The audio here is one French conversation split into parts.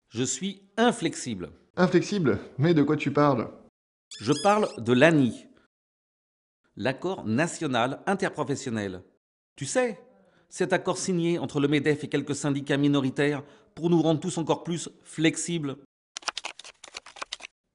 Je suis inflexible. Inflexible? Mais de quoi tu parles? Je parle de l'ANI, l'accord national interprofessionnel. Tu sais, cet accord signé entre le MEDEF et quelques syndicats minoritaires pour nous rendre tous encore plus flexibles.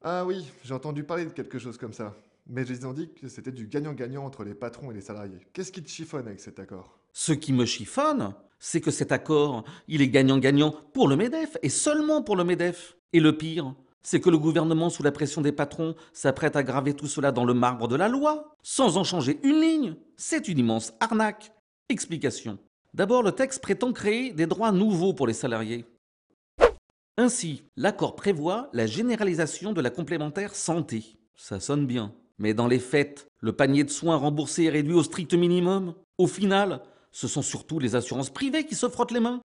Ah oui, j'ai entendu parler de quelque chose comme ça. Mais ils ont dit que c'était du gagnant-gagnant entre les patrons et les salariés. Qu'est-ce qui te chiffonne avec cet accord? Ce qui me chiffonne, c'est que cet accord, il est gagnant-gagnant pour le MEDEF et seulement pour le MEDEF. Et le pire, c'est que le gouvernement, sous la pression des patrons, s'apprête à graver tout cela dans le marbre de la loi, sans en changer une ligne. C'est une immense arnaque. Explication. D'abord, le texte prétend créer des droits nouveaux pour les salariés. Ainsi, l'accord prévoit la généralisation de la complémentaire santé. Ça sonne bien. Mais dans les faits, le panier de soins remboursé est réduit au strict minimum. Au final, ce sont surtout les assurances privées qui se frottent les mains.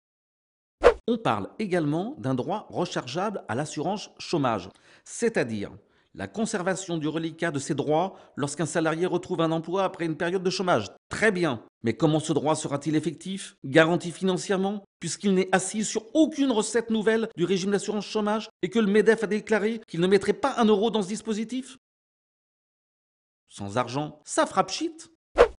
On parle également d'un droit rechargeable à l'assurance chômage, c'est-à-dire la conservation du reliquat de ses droits lorsqu'un salarié retrouve un emploi après une période de chômage. Très bien. Mais comment ce droit sera-t-il effectif, garanti financièrement, puisqu'il n'est assis sur aucune recette nouvelle du régime d'assurance chômage et que le MEDEF a déclaré qu'il ne mettrait pas un euro dans ce dispositif? Sans argent, ça frappe shit.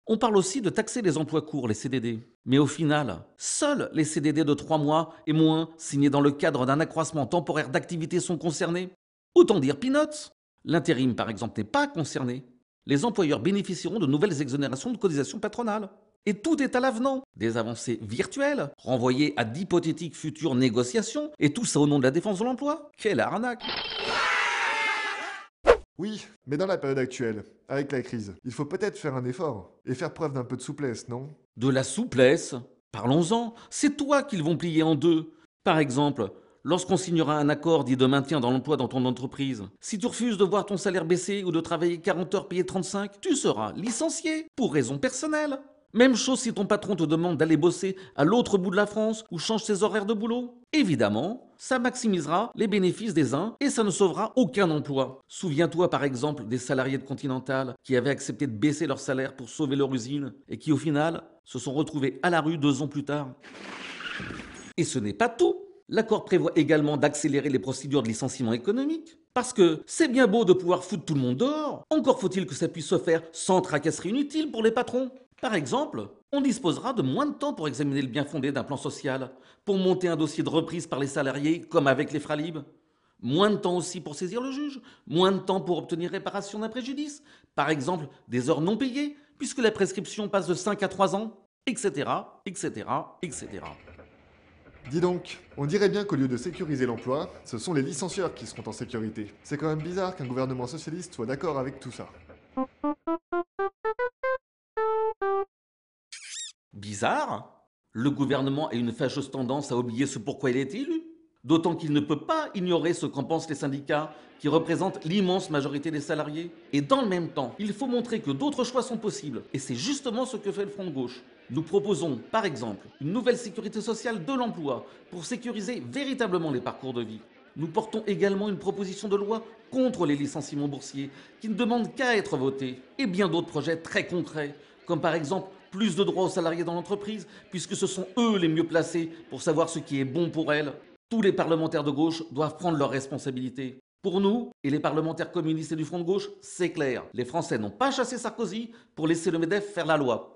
On parle aussi de taxer les emplois courts, les CDD. Mais au final, seuls les CDD de 3 mois et moins signés dans le cadre d'un accroissement temporaire d'activité sont concernés. Autant dire peanuts. L'intérim, par exemple, n'est pas concerné. Les employeurs bénéficieront de nouvelles exonérations de cotisations patronales. Et tout est à l'avenant. Des avancées virtuelles, renvoyées à d'hypothétiques futures négociations, et tout ça au nom de la défense de l'emploi. Quelle arnaque! Oui, mais dans la période actuelle, avec la crise, il faut peut-être faire un effort et faire preuve d'un peu de souplesse, non? De la souplesse? Parlons-en, c'est toi qu'ils vont plier en deux. Par exemple, lorsqu'on signera un accord dit de maintien dans l'emploi dans ton entreprise, si tu refuses de voir ton salaire baisser ou de travailler 40 heures payées 35, tu seras licencié pour raison personnelle. Même chose si ton patron te demande d'aller bosser à l'autre bout de la France ou change tes horaires de boulot. Évidemment, ça maximisera les bénéfices des uns et ça ne sauvera aucun emploi. Souviens-toi par exemple des salariés de Continental qui avaient accepté de baisser leur salaire pour sauver leur usine et qui au final se sont retrouvés à la rue 2 ans plus tard. Et ce n'est pas tout. L'accord prévoit également d'accélérer les procédures de licenciement économique. Parce que c'est bien beau de pouvoir foutre tout le monde dehors, encore faut-il que ça puisse se faire sans tracasserie inutile pour les patrons. Par exemple, on disposera de moins de temps pour examiner le bien fondé d'un plan social, pour monter un dossier de reprise par les salariés, comme avec les Fralib. Moins de temps aussi pour saisir le juge, moins de temps pour obtenir réparation d'un préjudice, par exemple des heures non payées, puisque la prescription passe de 5 à 3 ans, etc., etc., etc. Dis donc, on dirait bien qu'au lieu de sécuriser l'emploi, ce sont les licencieurs qui seront en sécurité. C'est quand même bizarre qu'un gouvernement socialiste soit d'accord avec tout ça. Bizarre. Le gouvernement a une fâcheuse tendance à oublier ce pourquoi il a été élu. D'autant qu'il ne peut pas ignorer ce qu'en pensent les syndicats, qui représentent l'immense majorité des salariés. Et dans le même temps, il faut montrer que d'autres choix sont possibles. Et c'est justement ce que fait le Front de gauche. Nous proposons, par exemple, une nouvelle sécurité sociale de l'emploi pour sécuriser véritablement les parcours de vie. Nous portons également une proposition de loi contre les licenciements boursiers, qui ne demande qu'à être votée. Et bien d'autres projets très concrets, comme par exemple plus de droits aux salariés dans l'entreprise, puisque ce sont eux les mieux placés pour savoir ce qui est bon pour elles. Tous les parlementaires de gauche doivent prendre leurs responsabilités. Pour nous, et les parlementaires communistes et du Front de gauche, c'est clair. Les Français n'ont pas chassé Sarkozy pour laisser le MEDEF faire la loi.